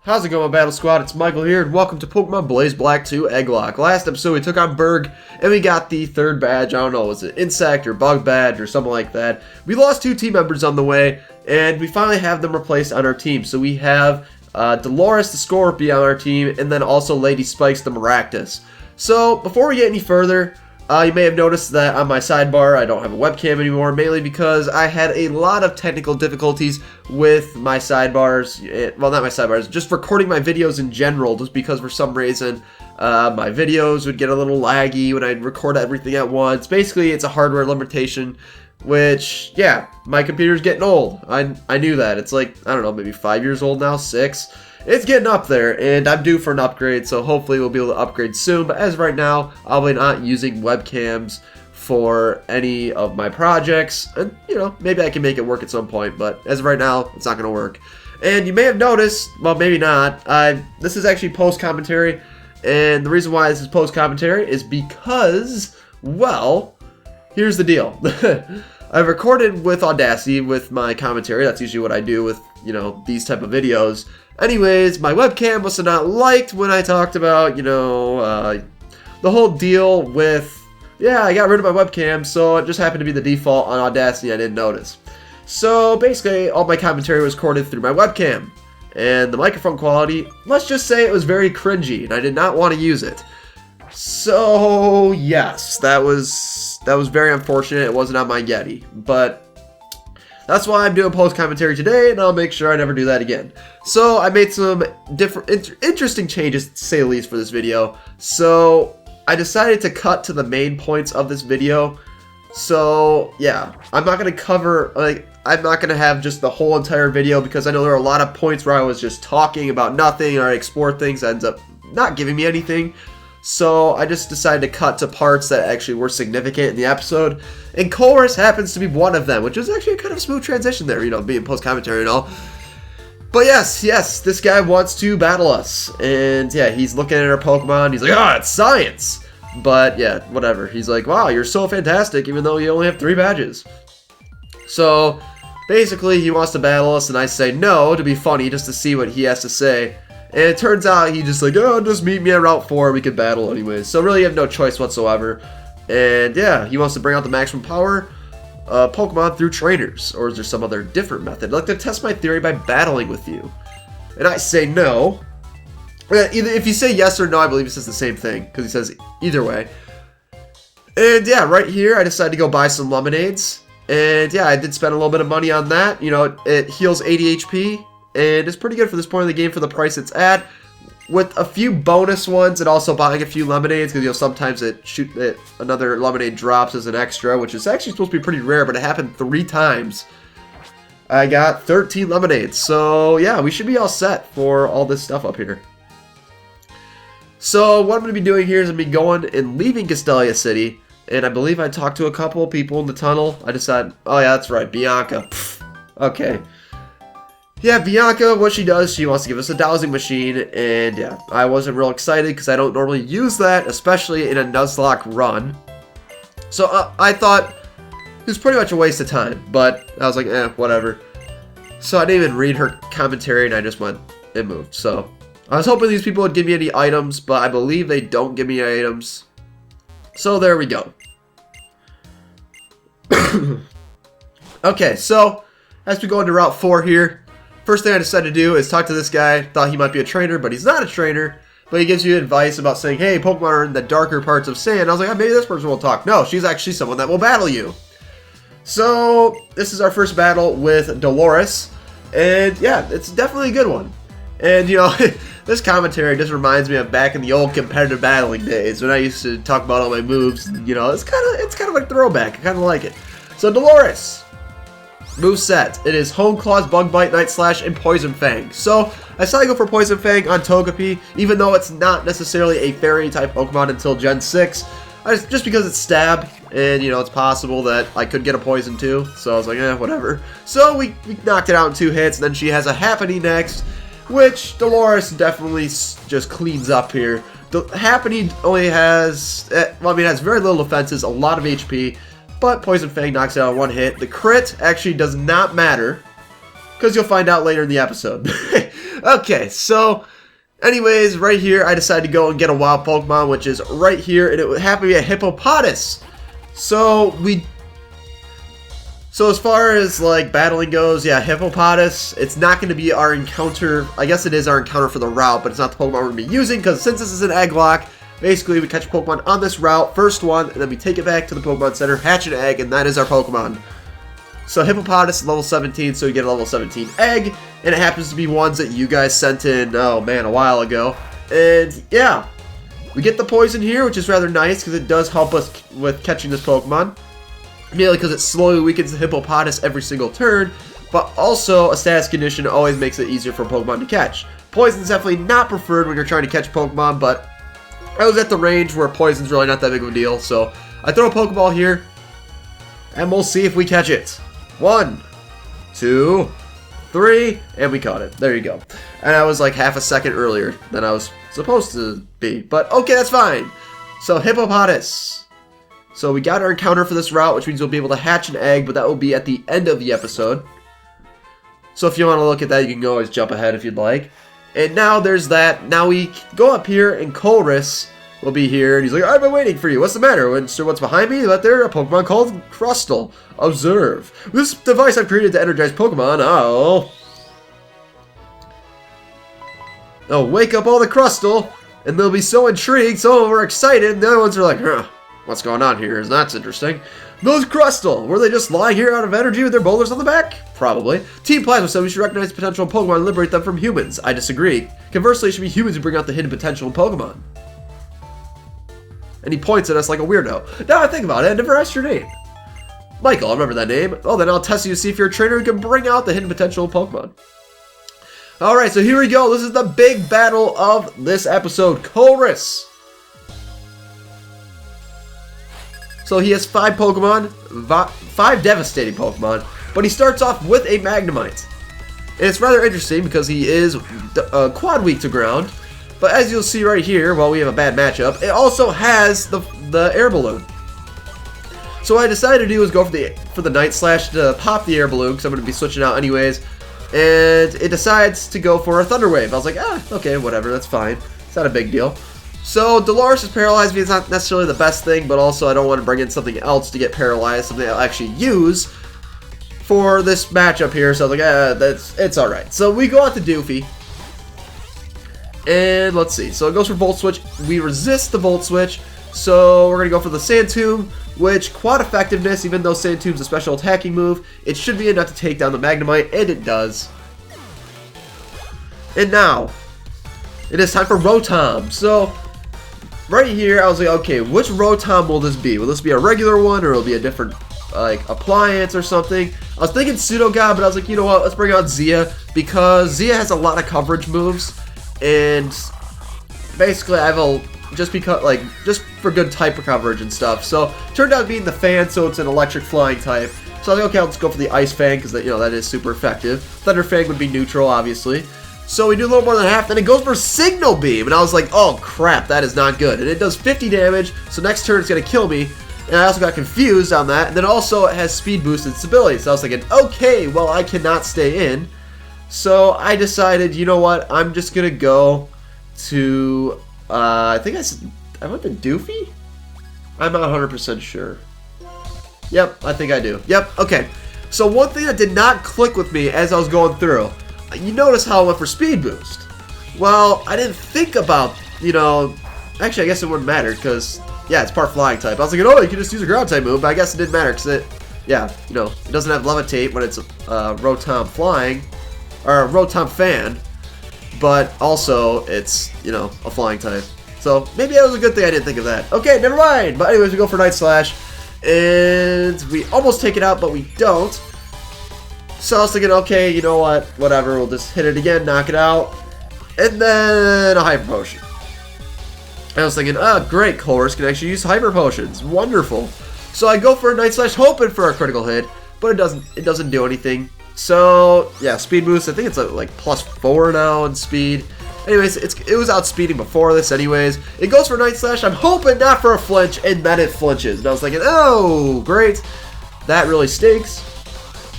How's it going, Battle Squad? It's Michael here, and welcome to Pokemon Blaze Black 2 Egglocke. Last episode, we took on Berg, and we got the third badge. I don't know, was it Insect or Bug badge or something like that? We lost two team members on the way, and we finally have them replaced on our team. So we have Dolores the Scorpion on our team, and then also Lady Spikes the Maractus. So, before we get any further, you may have noticed that on my sidebar I don't have a webcam anymore, mainly because I had a lot of technical difficulties with my sidebars, well, not my sidebars, just recording my videos in general, just because for some reason my videos would get a little laggy when I'd record everything at once. Basically, it's a hardware limitation, which, yeah, my computer's getting old. I knew that. It's like, I don't know, maybe 5 years old now, 6. It's getting up there, and I'm due for an upgrade, so hopefully we'll be able to upgrade soon. But as of right now, I'll be not using webcams for any of my projects. And, you know, maybe I can make it work at some point, but as of right now, it's not going to work. And you may have noticed, well, maybe not, this is actually post-commentary. And the reason why this is post-commentary is because, well, here's the deal. I've recorded with Audacity with my commentary. That's usually what I do with, you know, these type of videos. Anyways, my webcam must have not liked when I talked about, you know, the whole deal with, yeah, I got rid of my webcam, so it just happened to be the default on Audacity. I didn't notice. So basically, all my commentary was recorded through my webcam. And the microphone quality, let's just say it was very cringy, and I did not want to use it. So, yes, that was very unfortunate. It wasn't on my Yeti, but that's why I'm doing post commentary today, and I'll make sure I never do that again. So I made some different, interesting changes, to say the least, for this video. So I decided to cut to the main points of this video. So yeah, I'm not gonna cover, like, I'm not gonna have just the whole entire video, because I know there are a lot of points where I was just talking about nothing, or I explore things that ends up not giving me anything. So I just decided to cut to parts that actually were significant in the episode, and Colress happens to be one of them, which was actually a kind of smooth transition there, you know, being post-commentary and all. But yes, this guy wants to battle us, and yeah, he's looking at our Pokemon, he's like, ah, it's science! But yeah, whatever, he's like, wow, you're so fantastic, even though you only have 3 badges. So, basically, he wants to battle us, and I say no, to be funny, just to see what he has to say. And it turns out he just like, oh, just meet me at Route 4, we could battle anyways. So really you have no choice whatsoever. And yeah, he wants to bring out the maximum power Pokemon through trainers. Or is there some other different method? I'd like to test my theory by battling with you. And I say no. Either if you say yes or no, I believe he says the same thing, because he says either way. And yeah, right here I decided to go buy some lemonades. And yeah, I did spend a little bit of money on that. You know, it heals 80 HP. And it's pretty good for this point of the game for the price it's at, with a few bonus ones and also buying a few lemonades, because, you know, sometimes another lemonade drops as an extra, which is actually supposed to be pretty rare, but it happened 3 times. I got 13 lemonades, so yeah, we should be all set for all this stuff up here. So what I'm going to be doing here is I'm going to be going and leaving Castelia City, and I believe I talked to a couple of people in the tunnel. I decided, oh yeah, that's right, Bianca. Pfft. Okay. Yeah, Bianca, what she does, she wants to give us a dowsing machine, and yeah, I wasn't real excited because I don't normally use that, especially in a Nuzlocke run. So I thought it was pretty much a waste of time, but I was like, whatever. So I didn't even read her commentary, and I just went and moved. So I was hoping these people would give me any items, but I believe they don't give me items. So there we go. Okay, so as we go into Route 4 here, first thing I decided to do is talk to this guy. Thought he might be a trainer, but he's not a trainer. But he gives you advice about saying, hey, Pokemon are in the darker parts of sand. I was like, oh, maybe this person will talk. No, she's actually someone that will battle you. So, this is our first battle with Dolores. And yeah, it's definitely a good one. And, you know, this commentary just reminds me of back in the old competitive battling days when I used to talk about all my moves. You know, it's kind of like throwback. I kind of like it. So, Dolores. Moveset. It is Hone Claws, Bug Bite, Night Slash, and Poison Fang. So, I decided to go for Poison Fang on Togepi, even though it's not necessarily a fairy-type Pokemon until Gen 6. Just because it's Stab, and, you know, it's possible that I could get a Poison too. So, I was like, whatever. So, we knocked it out in 2 hits, and then she has a Happiny next, which Dolores definitely just cleans up here. The Happiny only has, well, I mean, it has very little defenses, a lot of HP, but Poison Fang knocks it out in 1 hit. The crit actually does not matter, because you'll find out later in the episode. Okay, so anyways, right here, I decided to go and get a wild Pokemon, which is right here, and it would happen to be a Hippopotas. So as far as like battling goes, yeah, Hippopotas, it's not going to be our encounter. I guess it is our encounter for the route, but it's not the Pokemon we're going to be using, because since this is an Egglocke, basically we catch a Pokemon on this route, first one, and then we take it back to the Pokemon Center, hatch an egg, and that is our Pokemon. So Hippopotas is level 17, so you get a level 17 egg, and it happens to be ones that you guys sent in, oh man, a while ago. And yeah, we get the poison here, which is rather nice, because it does help us with catching this Pokemon. Mainly because it slowly weakens the Hippopotas every single turn, but also a status condition always makes it easier for Pokemon to catch. Poison's definitely not preferred when you're trying to catch Pokemon, but I was at the range where poison's really not that big of a deal, so I throw a Pokeball here, and we'll see if we catch it. 1, 2, 3, and we caught it. There you go. And I was like half a second earlier than I was supposed to be, but okay, that's fine. So Hippopotas. So we got our encounter for this route, which means we'll be able to hatch an egg, but that will be at the end of the episode. So if you want to look at that, you can always jump ahead if you'd like. And now there's that. Now we go up here, and Colress will be here, and he's like, I've been waiting for you. What's the matter? So what's behind me? But there, a Pokemon called Crustle. Observe. This device I've created to energize Pokemon. Oh, wake up all the Crustle, and they'll be so intrigued. Some of them are excited, and the other ones are like, huh. What's going on here? That's interesting. Those Crustle, were they just lying here out of energy with their boulders on the back? Probably. Team Plasma said we should recognize the potential in Pokemon and liberate them from humans. I disagree. Conversely, it should be humans who bring out the hidden potential in Pokemon. And he points at us like a weirdo. Now I think about it, I never asked your name. Michael, I remember that name. Oh, then I'll test you to see if you're a trainer who can bring out the hidden potential in Pokemon. Alright, so here we go. This is the big battle of this episode. Colress. So he has 5 Pokemon, 5 devastating Pokemon, but he starts off with a Magnemite. And it's rather interesting because he is quad weak to ground, but as you'll see right here, while we have a bad matchup, it also has the Air Balloon. So what I decided to do was go for the Night Slash to pop the Air Balloon, because I'm going to be switching out anyways, and it decides to go for a Thunder Wave. I was like, okay, whatever, that's fine. It's not a big deal. So Dolores is paralyzed because it's not necessarily the best thing, but also I don't want to bring in something else to get paralyzed, something I'll actually use for this matchup here. So I was like, it's alright. So we go out to Doofy. And let's see. So it goes for Volt Switch. We resist the Volt Switch. So we're going to go for the Sand Tomb, which quad effectiveness, even though Sand Tomb's a special attacking move, it should be enough to take down the Magnemite, and it does. And now, it is time for Rotom. So right here, I was like, okay, which Rotom will this be? Will this be a regular one, or will it be a different, like, appliance or something? I was thinking Pseudo-God, but I was like, you know what, let's bring out Zia, because Zia has a lot of coverage moves, and basically I have just for good type of coverage and stuff. So, turned out being the Fan, so it's an electric flying type. So I was like, okay, I'll just go for the Ice Fang, because, you know, that is super effective. Thunder Fang would be neutral, obviously. So we do a little more than half, then it goes for Signal Beam, and I was like, oh crap, that is not good. And it does 50 damage, so next turn it's going to kill me, and I also got confused on that, and then also it has Speed Boost and Stability, so I was thinking, okay, well I cannot stay in, so I decided, you know what, I'm just going to go to, I think I went to Doofy? I'm not 100% sure. Yep, I think I do. Yep, okay. So one thing that did not click with me as I was going through, you notice how I went for Speed Boost. Well, I didn't think about, you know, actually I guess it wouldn't matter because, yeah, it's part flying type. I was like, oh, you can just use a ground type move, but I guess it didn't matter because it, yeah, you know, it doesn't have Levitate when it's Rotom flying, or Rotom Fan, but also it's, you know, a flying type. So maybe that was a good thing I didn't think of that. Okay, never mind. But anyways, we go for Night Slash, and we almost take it out, but we don't. So I was thinking, okay, you know what, whatever, we'll just hit it again, knock it out, and then a Hyper Potion. I was thinking, great, Colress can actually use Hyper Potions, wonderful. So I go for a Night Slash, hoping for a critical hit, but it doesn't do anything. So yeah, Speed Boost, I think it's like +4 now in speed. Anyways, it was outspeeding before this anyways. It goes for Night Slash, I'm hoping not for a flinch, and then it flinches. And I was thinking, oh, great, that really stinks.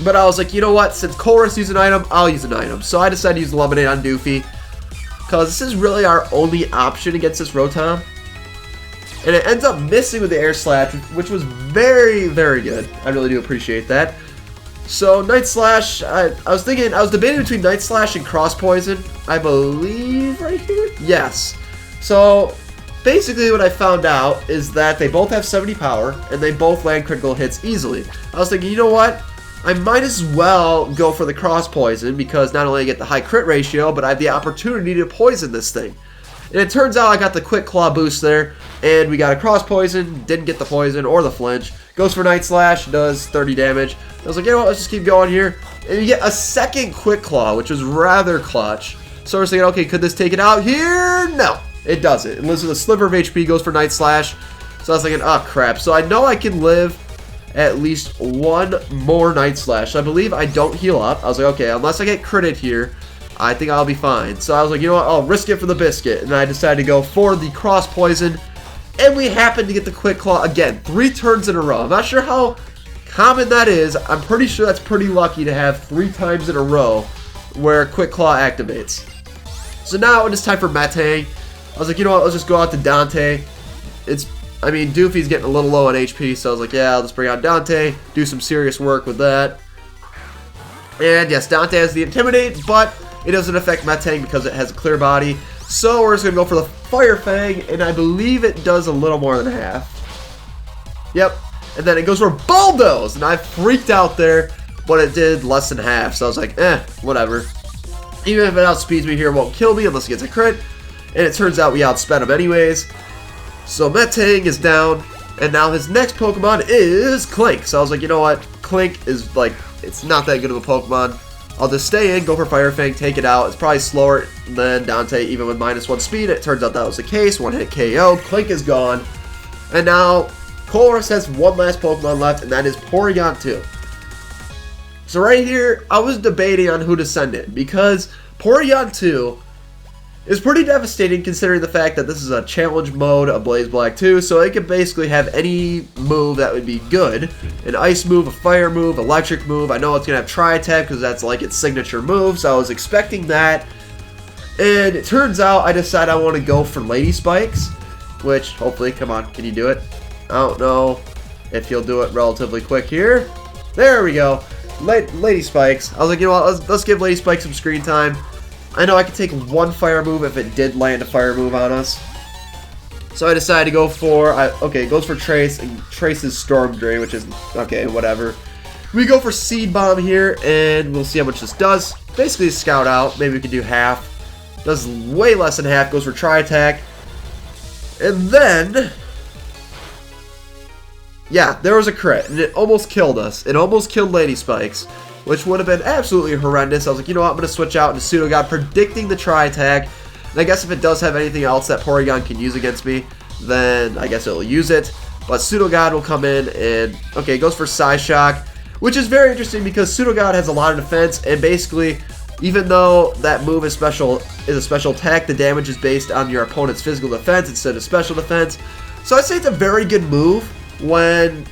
But I was like, you know what? Since Colress used an item, I'll use an item. So I decided to use Lemonade on Doofy. Because this is really our only option against this Rotom. And it ends up missing with the Air Slash, which was very, very good. I really do appreciate that. So Night Slash, I was debating between Night Slash and Cross Poison, I believe right here? Yes. So basically what I found out is that they both have 70 power and they both land critical hits easily. I was thinking, you know what? I might as well go for the Cross Poison because not only I get the high crit ratio, but I have the opportunity to poison this thing. And it turns out I got the Quick Claw boost there, and we got a Cross Poison, didn't get the poison or the flinch. Goes for Night Slash, does 30 damage. I was like, you know what, let's just keep going here. And you get a second Quick Claw, which was rather clutch. So I was thinking, okay, could this take it out here? No, it doesn't. It lives with a sliver of HP, goes for Night Slash. So I was thinking, oh crap. So I know I can live at least one more Night Slash. I believe I don't heal up. I was like, okay, unless I get critted here, I think I'll be fine. So I was like, you know what, I'll risk it for the biscuit. And I decided to go for the Cross Poison. And we happened to get the Quick Claw again, 3 turns in a row. I'm not sure how common that is. I'm pretty sure that's pretty lucky to have 3 times in a row where Quick Claw activates. So now when it's time for Metang, I was like, you know what, let's just go out to Dante. Doofy's getting a little low on HP, so I was like, yeah, let's bring out Dante, do some serious work with that. And yes, Dante has the Intimidate, but it doesn't affect Metang because it has a clear body. So we're just going to go for the Fire Fang, and I believe it does a little more than half. Yep. And then it goes for Bulldoze, and I freaked out there, but it did less than half. So I was like, whatever. Even if it outspeeds me here, it won't kill me unless it gets a crit. And it turns out we outsped him anyways. So Metang is down, and now his next Pokemon is Clink. So I was like, you know what? Clink is like, it's not that good of a Pokemon. I'll just stay in, go for Fire Fang, take it out. It's probably slower than Dante, even with -1 speed. It turns out that was the case. 1-hit KO. Clink is gone. And now Colress has one last Pokemon left, and that is Porygon 2. So right here, I was debating on who to send in, because Porygon 2 is pretty devastating considering the fact that this is a challenge mode of Blaze Black 2, so it could basically have any move that would be good. An ice move, a fire move, electric move. I know it's going to have Tri-Attack because that's like its signature move, so I was expecting that. And it turns out I decided I want to go for Lady Spikes, which hopefully, come on, can you do it? I don't know if you'll do it relatively quick here. There we go. Lady Spikes. I was like, you know what, let's give Lady Spikes some screen time. I know I could take one fire move if it did land a fire move on us. So I decided to go for, okay, it goes for Trace, and Trace's Storm Drain, which is, okay, whatever. We go for Seed Bomb here, and we'll see how much this does. Basically, Scout Out, maybe we can do half. Does way less than half, goes for Tri-Attack. And then, yeah, there was a crit, and it almost killed us. It almost killed Lady Spikes, which would have been absolutely horrendous. I was like, you know what, I'm going to switch out into Pseudo God, predicting the Tri-Attack. And I guess if it does have anything else that Porygon can use against me, then I guess it'll use it. But Pseudo God will come in and, okay, it goes for Psyshock, which is very interesting because Pseudo God has a lot of defense, and basically, even though that move is a special attack, the damage is based on your opponent's physical defense instead of special defense. So I'd say it's a very good move when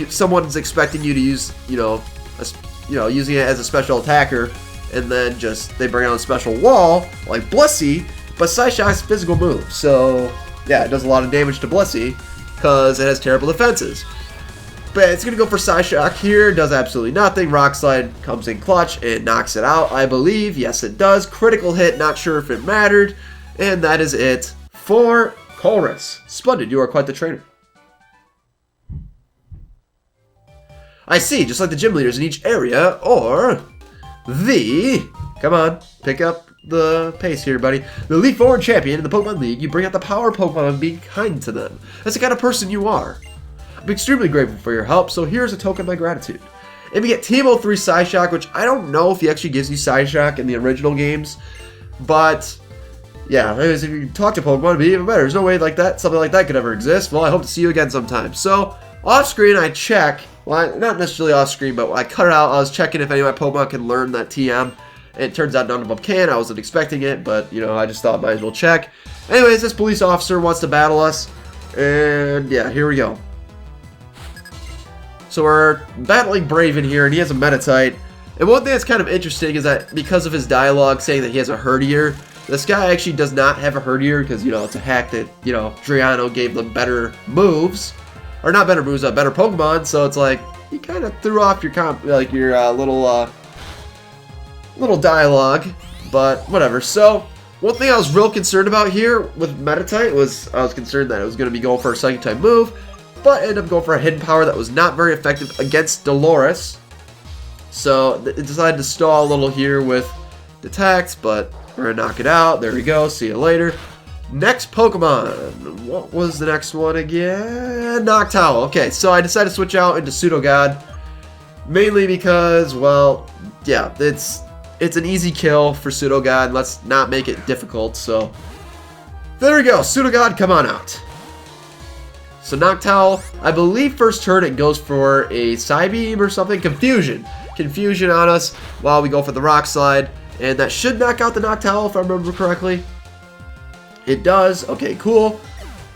someone's expecting you to use, using it as a special attacker, and then just they bring out a special wall like Blissey, but Psyshock's a physical move, so yeah, it does a lot of damage to Blissey because it has terrible defenses. But it's gonna go for Psyshock here, does absolutely nothing. Rock Slide comes in clutch and knocks it out, I believe. Yes, it does. Critical hit, not sure if it mattered, and that is it for Colress. Splendid, you are quite the trainer. I see, just like the gym leaders in each area, or come on, pick up the pace here, buddy. The Elite Four champion in the Pokemon League, you bring out the power Pokemon and be kind to them. That's the kind of person you are. I'm extremely grateful for your help, so here's a token of my gratitude. And we get TMO3 Psyshock, which I don't know if he actually gives you Psyshock in the original games, but yeah, anyways, if you talk to Pokemon, it'd be even better. There's no way like that, something like that could ever exist. Well, I hope to see you again sometime. So, off screen, I check. Well, not necessarily off screen, but when I cut it out, I was checking if any of my Pokemon can learn that TM. And it turns out none of them can. I wasn't expecting it, but, I just thought I might as well check. Anyways, this police officer wants to battle us. And, yeah, here we go. So we're battling Braven here, and he has a Metatite. And one thing that's kind of interesting is that because of his dialogue saying that he has a Herdier, this guy actually does not have a Herdier because, you know, it's a hack that, you know, Driano gave them better moves. Or not better moves, better Pokemon. So it's like, he kind of threw off your little dialogue. But whatever. So, one thing I was real concerned about here with Metatite was I was concerned that it was going to be going for a Psychic type move. But ended up going for a Hidden Power that was not very effective against Dolores. So it decided to stall a little here with Detect, but we're going to knock it out. There we go. See you later. Next Pokemon. What was the next one again? Noctowl. Okay, so I decided to switch out into Pseudogod. Mainly because, well, yeah, it's an easy kill for Pseudogod. Let's not make it difficult. So there we go. Pseudogod, come on out. So Noctowl, I believe first turn it goes for a Psybeam or something. Confusion on us while we go for the Rock Slide. And that should knock out the Noctowl if I remember correctly. It does. Okay, cool.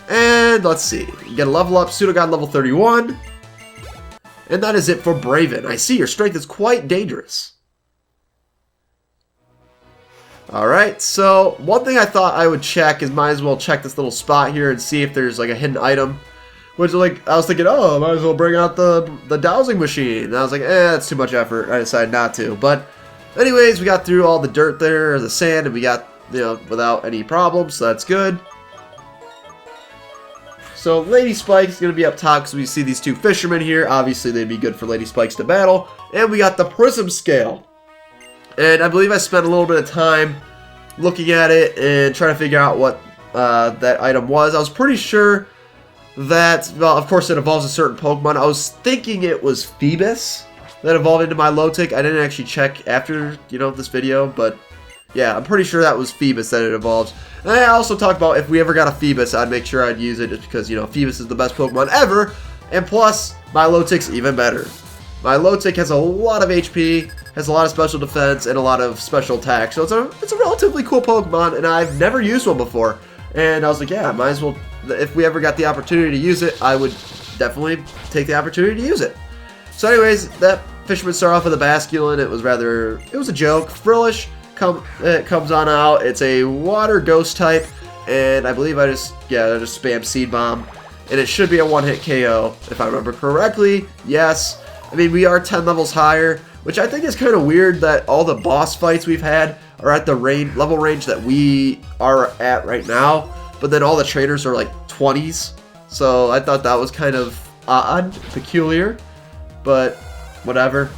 And let's see. You get a level up. Pseudogod level 31. And that is it for Braven. I see your strength is quite dangerous. Alright, so one thing I thought I would check is might as well check this little spot here and see if there's like a hidden item. Which, like, I was thinking, oh, I might as well bring out the dowsing machine. And I was like, that's too much effort. I decided not to. But anyways, we got through all the dirt there, the sand, and we got, you know, without any problems, so that's good. So Lady Spike's going to be up top because we see these two fishermen here. Obviously, they'd be good for Lady Spikes to battle. And we got the Prism Scale. And I believe I spent a little bit of time looking at it and trying to figure out what that item was. I was pretty sure that, well, of course it evolves a certain Pokemon. I was thinking it was Phoebus that evolved into my Lotic. I didn't actually check after, you know, this video, but yeah, I'm pretty sure that was Phoebus that it evolves. And I also talked about if we ever got a Phoebus, I'd make sure I'd use it just because, you know, Phoebus is the best Pokemon ever. And plus, my Lotic's even better. My Lotic has a lot of HP, has a lot of special defense, and a lot of special attack. So it's a relatively cool Pokemon, and I've never used one before. And I was like, yeah, might as well, if we ever got the opportunity to use it, I would definitely take the opportunity to use it. So anyways, that fisherman started off with a Basculin. It was a joke. Frillish comes on out. It's a water ghost type, and I believe I just spam Seed Bomb, and it should be a one-hit KO, if I remember correctly. Yes. I mean, we are 10 levels higher, which I think is kind of weird that all the boss fights we've had are at the level range that we are at right now, but then all the trainers are like 20s. So I thought that was kind of odd, peculiar, but whatever.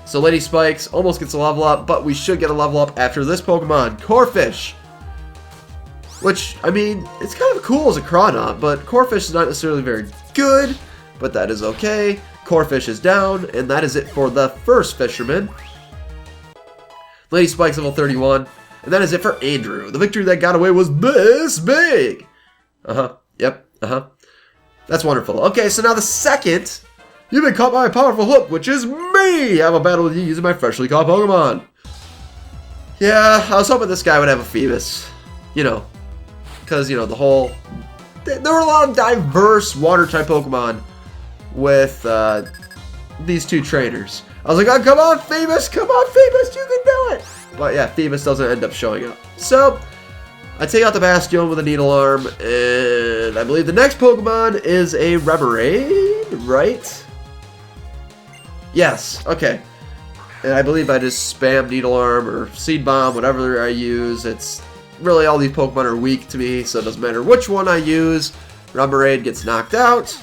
So Lady Spikes almost gets a level up, but we should get a level up after this Pokemon, Corphish. Which, I mean, it's kind of cool as a Crawdaunt, but Corphish is not necessarily very good, but that is okay. Corphish is down, and that is it for the first fisherman. Lady Spike's level 31, and that is it for Andrew. The victory that got away was this big. Yep, That's wonderful. Okay, so now the second, you've been caught by a powerful hook, which is me. I have a battle with you using my freshly caught Pokemon. Yeah, I was hoping this guy would have a Phoebus. You know, because, you know, there were a lot of diverse water-type Pokemon with these two trainers. I was like, oh, come on, Phoebus, you can do it. But yeah, Phoebus doesn't end up showing up. So, I take out the Bastion with a Needle Arm, and I believe the next Pokemon is a Remoraid, right? Yes, okay. And I believe I just spam Needle Arm or Seed Bomb, whatever I use. It's really all these Pokemon are weak to me, so it doesn't matter which one I use. Remoraid gets knocked out.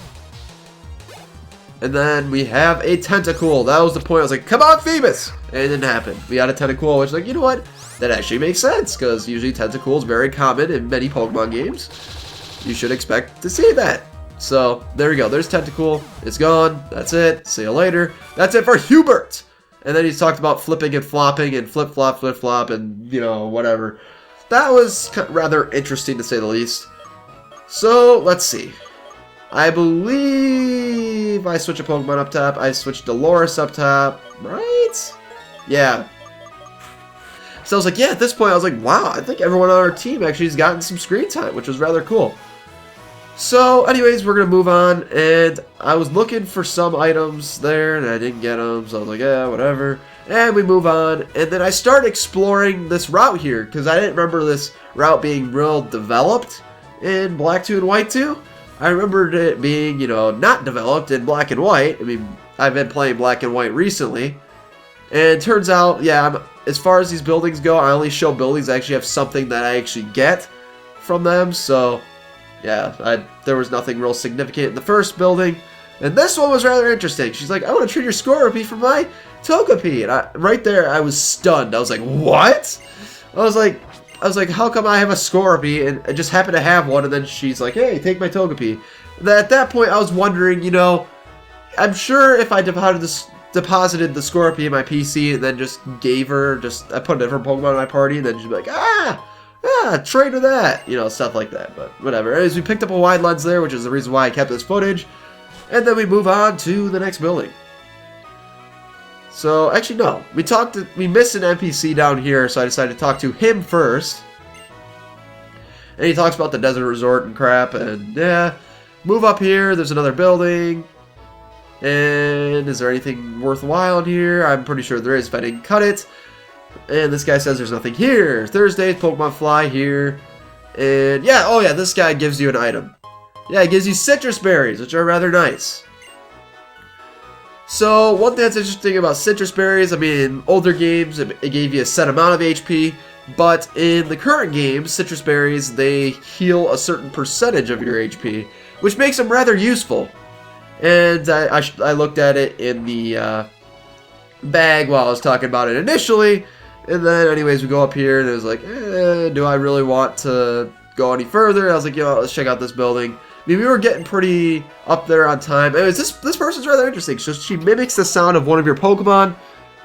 And then we have a Tentacool. That was the point. I was like, come on, Phoebus! And it didn't happen. We got a Tentacool, which is like, you know what? That actually makes sense, because usually Tentacool is very common in many Pokemon games. You should expect to see that. So, there we go. There's Tentacool. It's gone. That's it. See you later. That's it for Hubert! And then he's talked about flipping and flopping and flip-flop, and, you know, whatever. That was rather interesting, to say the least. So, let's see. I believe I switch a Pokemon up top. I switched Dolores up top, right? Yeah. So I was like, yeah, at this point, I was like, wow, I think everyone on our team actually has gotten some screen time, which was rather cool. So, anyways, we're going to move on, and I was looking for some items there, and I didn't get them, so I was like, yeah, whatever. And we move on, and then I start exploring this route here, because I didn't remember this route being real developed in Black 2 and White 2. I remembered it being, you know, not developed in Black and White. I mean, I've been playing Black and White recently, and it turns out, yeah, as far as these buildings go, I only show buildings that actually have something that I actually get from them, so... yeah, there was nothing real significant in the first building. And this one was rather interesting. She's like, I want to trade your Scorpy for my Togepi. And right there, I was stunned. I was like, what? I was like, how come I have a Scorpy and I just happen to have one? And then she's like, hey, take my Togepi. At that point, I was wondering, you know, I'm sure if I deposited the Scorpy in my PC and then just gave her, I put a different Pokemon in my party, and then she'd be like, trade her that, you know, stuff like that, but whatever. Anyways, we picked up a wide lens there, which is the reason why I kept this footage, and then we move on to the next building. So, actually, no, we missed an NPC down here, so I decided to talk to him first, and he talks about the desert resort and crap, and yeah, move up here, there's another building, and is there anything worthwhile in here? I'm pretty sure there is if I didn't cut it. And this guy says there's nothing here. Thursdays, Pokemon Fly here. And yeah, oh yeah, this guy gives you an item. Yeah, it gives you citrus berries, which are rather nice. So, one thing that's interesting about citrus berries, I mean, in older games, it gave you a set amount of HP. But in the current games, citrus berries, they heal a certain percentage of your HP, which makes them rather useful. And I looked at it in the bag while I was talking about it initially. And then, anyways, we go up here, and it was like, do I really want to go any further? I was like, let's check out this building. I mean, we were getting pretty up there on time. Anyways, this person's rather interesting. So she mimics the sound of one of your Pokemon,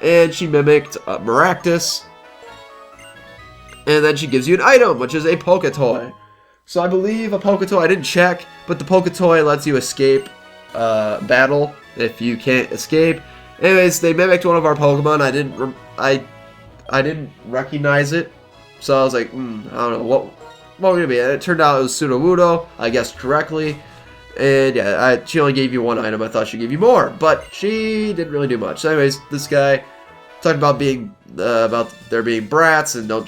and she mimicked Maractus. And then she gives you an item, which is a Poketoy. So I believe a Poketoy, I didn't check, but the Poketoy lets you escape battle if you can't escape. Anyways, they mimicked one of our Pokemon. I didn't recognize it, so I was like, I don't know what would it be. And it turned out it was Sudowoodo, I guessed correctly. And yeah, she only gave you one item. I thought she gave you more, but she didn't really do much. So anyways, this guy talked about there being brats and don't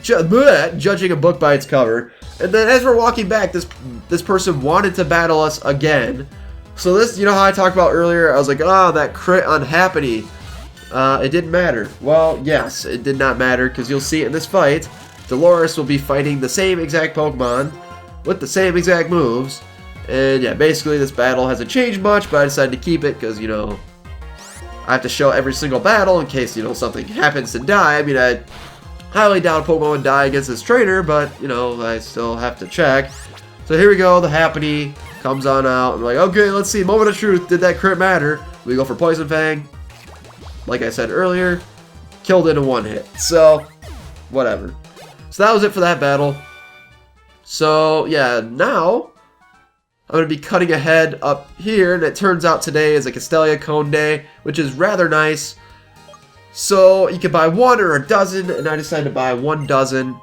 judging a book by its cover. And then as we're walking back, this person wanted to battle us again. So this, you know how I talked about earlier? I was like, oh, that crit on Happiny. It didn't matter. Well, yes, it did not matter, because you'll see in this fight, Dolores will be fighting the same exact Pokemon with the same exact moves. And yeah, basically this battle hasn't changed much, but I decided to keep it because, you know, I have to show every single battle in case, you know, something happens to die. I mean, I highly doubt Pokemon would die against this trainer, but, you know, I still have to check. So here we go, the Happiny comes on out. I'm like, okay, let's see, moment of truth. Did that crit matter? We go for Poison Fang. Like I said earlier, killed it in one hit. So, whatever. So that was it for that battle. So, yeah, now I'm going to be cutting ahead up here, and it turns out today is a Castelia Cone Day, which is rather nice. So, you can buy one or a dozen, and I decided to buy 1 dozen.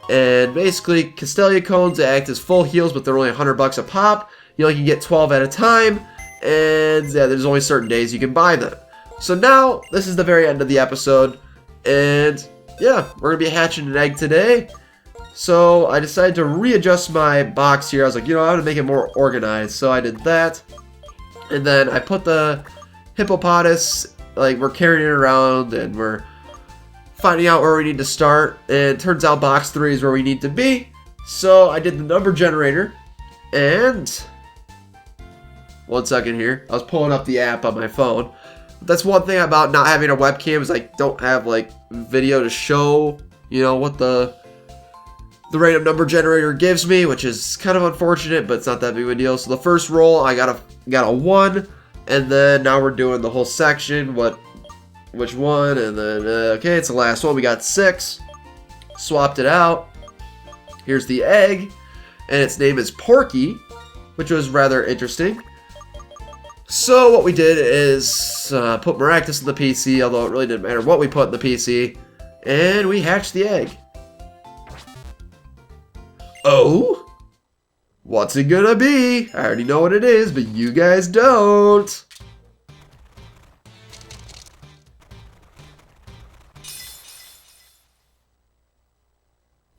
And basically, Castelia Cones, they act as full heals, but they're only $100 a pop. You only can get 12 at a time, and yeah, there's only certain days you can buy them. So now, this is the very end of the episode, and yeah, we're going to be hatching an egg today. So I decided to readjust my box here. I was like, you know, I want to make it more organized, so I did that. And then I put the hippopotamus, like, we're carrying it around, and we're finding out where we need to start. And it turns out box 3 is where we need to be. So I did the number generator, and 1 second here. I was pulling up the app on my phone. That's one thing about not having a webcam is I don't have like video to show, you know, what the random number generator gives me, which is kind of unfortunate, but it's not that big of a deal. So the first roll, I got a 1, and then now we're doing the whole section, which one, and then okay, it's the last one. We got 6, swapped it out. Here's the egg, and its name is Porky, which was rather interesting. So what we did is put Maractus in the PC, although it really didn't matter what we put in the PC, and we hatched the egg. Oh? What's it gonna be? I already know what it is, but you guys don't.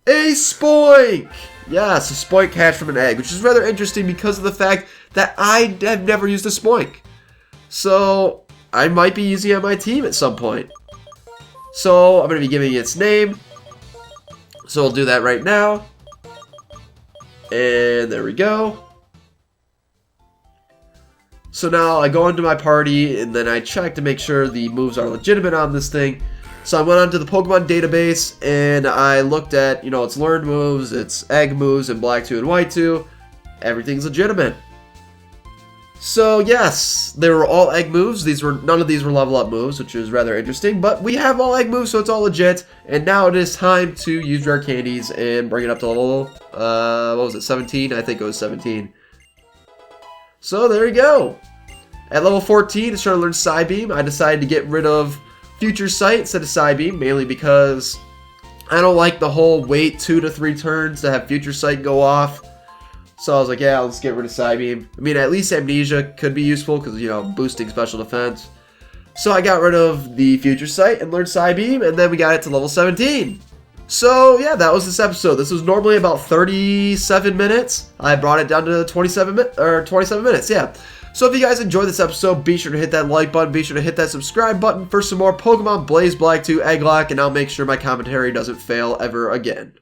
A spoink! Yes, a spoink hatched from an egg, which is rather interesting because of the fact that I have never used a spoink. So, I might be using it on my team at some point. So, I'm going to be giving it its name. So, we'll do that right now. And there we go. So now I go into my party and then I check to make sure the moves are legitimate on this thing. So I went onto the Pokemon database and I looked at, you know, its learned moves, its egg moves, and Black 2 and White 2. Everything's legitimate. So yes, they were all egg moves. None of these were level up moves, which is rather interesting. But we have all egg moves, so it's all legit. And now it is time to use rare candies and bring it up to level, what was it, 17? I think it was 17. So there you go. At level 14, it's trying to learn Psybeam. I decided to get rid of Future Sight instead of Psybeam, mainly because I don't like the whole wait 2 to 3 turns to have Future Sight go off. So I was like, yeah, let's get rid of Psybeam. I mean, at least Amnesia could be useful because, you know, boosting special defense. So I got rid of the Future Sight and learned Psybeam, and then we got it to level 17. So yeah, that was this episode. This was normally about 37 minutes. I brought it down to 27 minutes, yeah. So if you guys enjoyed this episode, be sure to hit that like button, be sure to hit that subscribe button for some more Pokemon Blaze Black 2 Egglocke, and I'll make sure my commentary doesn't fail ever again.